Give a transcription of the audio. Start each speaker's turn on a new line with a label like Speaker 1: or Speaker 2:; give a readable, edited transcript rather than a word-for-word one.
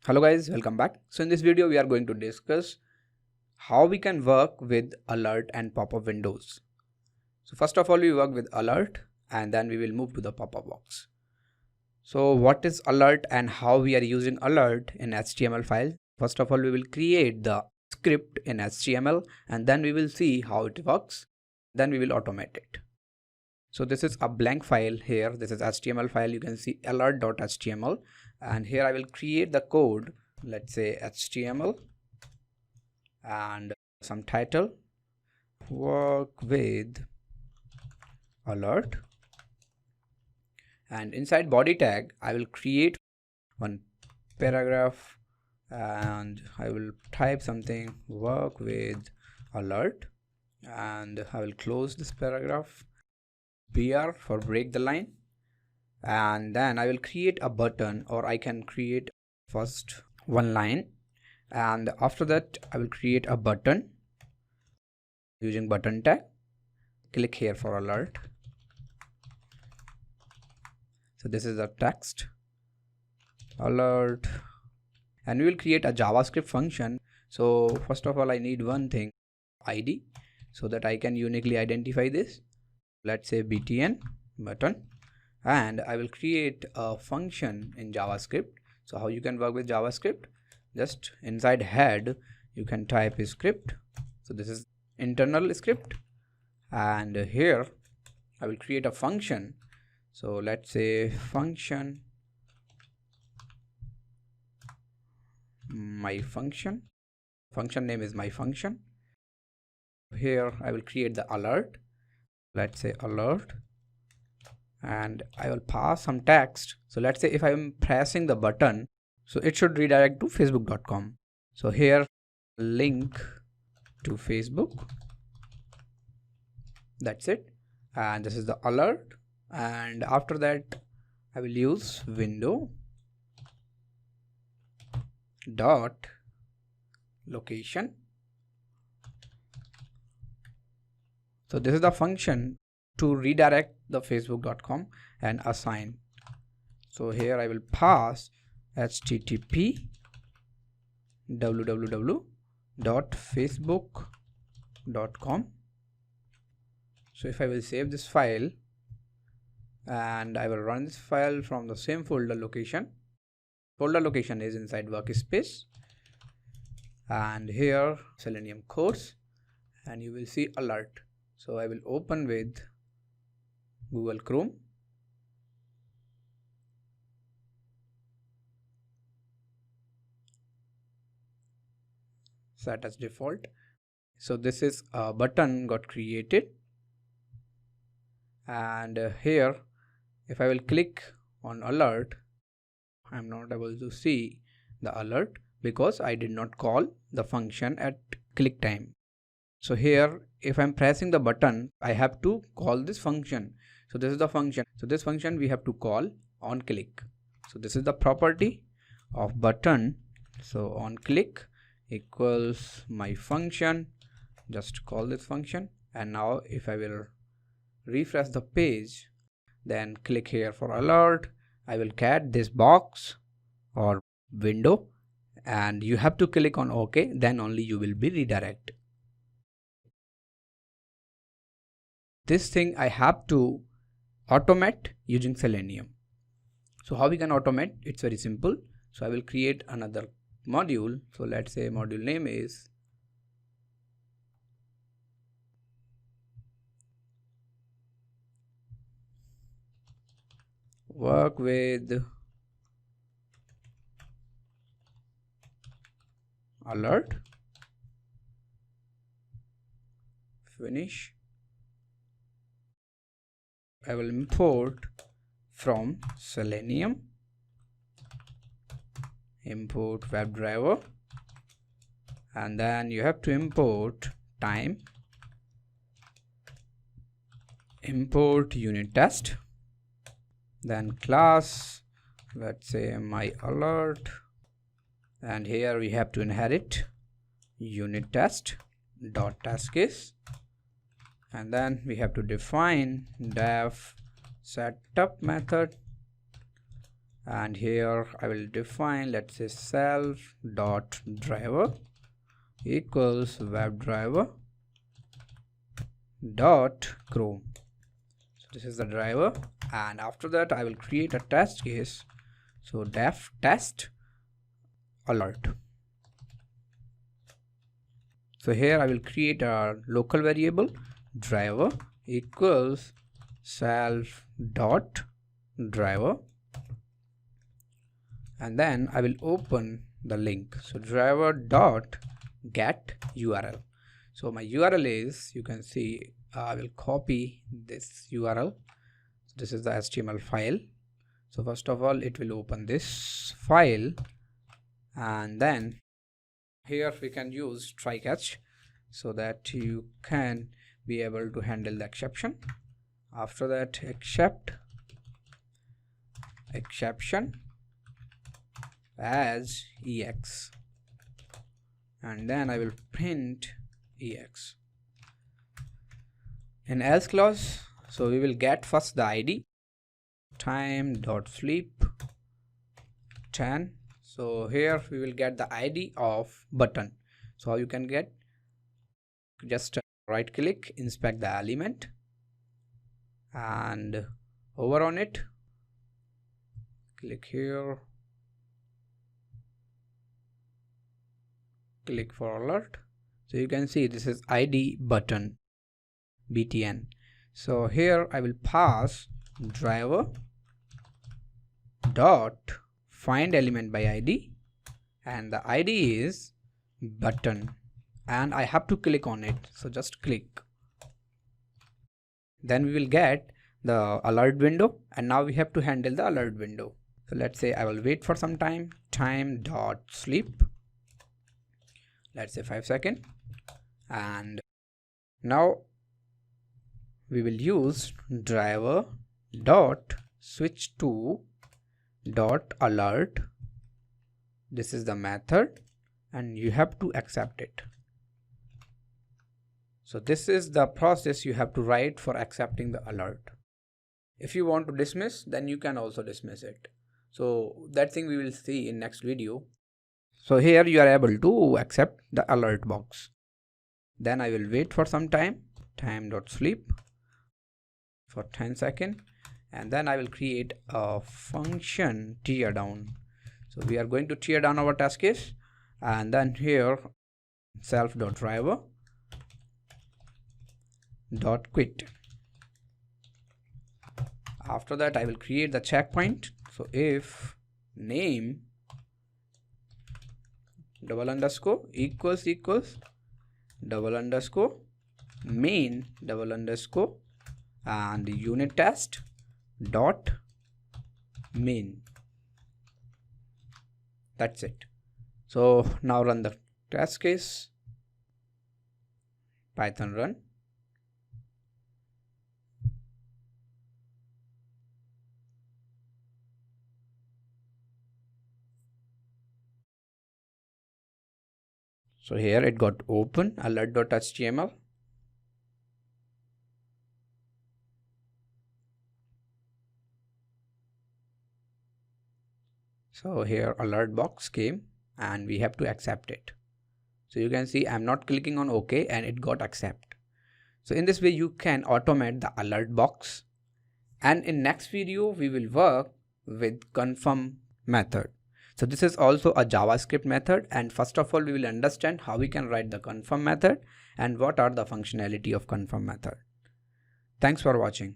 Speaker 1: Hello guys, welcome back. So in this video we are going to discuss how we can work with alert and pop-up windows. So first of all we work with alert and then we will move to the pop-up box. So what is alert and how we are using alert in HTML file? First of all we will create the script in HTML and then we will see how it works. Then we will automate it. So this is a blank file here. This is HTML file. You can see alert.html and here I will create the code. Let's say HTML and some title, work with alert, and inside body tag I will create one paragraph and I will type something, work with alert, and I will close this paragraph, BR for break the line, and then I will create a button, or I can create first one line and after that I will create a button using button tag. Click here for alert. So this is the text alert, and we will create a JavaScript function. So first of all I need one thing, ID, so that I can uniquely identify this. Let's say btn button, and I will create a function in JavaScript. So how you can work with JavaScript, just inside head you can type a script. So this is internal script, and here I will create a function. So let's say function my function name is my function. Here I will create the alert. Let's say alert, and I will pass some text. So let's say if I am pressing the button, so it should redirect to facebook.com. So here link to Facebook, that's it, and this is the alert. And after that I will use window dot location. So this is the function to redirect the facebook.com and assign. So here I will pass http www.facebook.com. so if I will save this file and I will run this file from the same folder location is inside workspace, and here Selenium course, and you will see alert. So I will open with Google Chrome. Set as default. So this is a button got created, and here if I will click on alert, I am not able to see the alert because I did not call the function at click time. So here if I'm pressing the button, I have to call this function. So this is the function. So this function we have to call on click. So this is the property of button. So on click equals my function, just call this function. And now if I will refresh the page, then click here for alert, I will get this box or window, and you have to click on OK, then only you will be redirect. This thing I have to automate using Selenium. So how we can automate? It's very simple. So I will create another module. So let's say module name is work with alert, finish. I will import from Selenium, import WebDriver, and then you have to import time, import unit test, then class, let's say my alert, and here we have to inherit unit test dot test case, and then we have to define def setup method, and here I will define, let's say, self dot driver equals WebDriver dot Chrome. So this is the driver, and after that I will create a test case. So def test alert. So here I will create a local variable driver equals self dot driver, and then I will open the link. So driver dot get URL. So my URL is, you can see, I will copy this URL. So this is the HTML file. So first of all, it will open this file, and then here we can use try catch so that you can be able to handle the exception. After that, accept exception as EX, and then I will print EX. In else clause, so we will get first the ID time.sleep 10. So here we will get the ID of button. So how you can get, just right click, inspect the element, and hover on it, click here, click for alert. So you can see this is ID button btn. So here I will pass driver dot find element by ID, and the ID is button, and I have to click on it. So just click, then we will get the alert window, and now we have to handle the alert window. So let's say I will wait for some time, time.sleep, let's say 5 seconds, and now we will use driver dot switch to dot alert. This is the method, and you have to accept it. So this is the process you have to write for accepting the alert. If you want to dismiss, then you can also dismiss it. So that thing we will see in next video. So here you are able to accept the alert box. Then I will wait for some time, time.sleep for 10 seconds, and then I will create a function tear down. So we are going to tear down our test case, and then here self.driver dot quit. After that I will create the checkpoint. So if name double underscore equals double underscore main double underscore and unit test dot main. That's it. So now run the test case, Python run. So here it got open alert.html. So here alert box came, and we have to accept it. So you can see I'm not clicking on OK, and it got accept. So in this way you can automate the alert box, and in next video we will work with confirm method. So this is also a JavaScript method, and first of all we will understand how we can write the confirm method and what are the functionality of confirm method. Thanks for watching.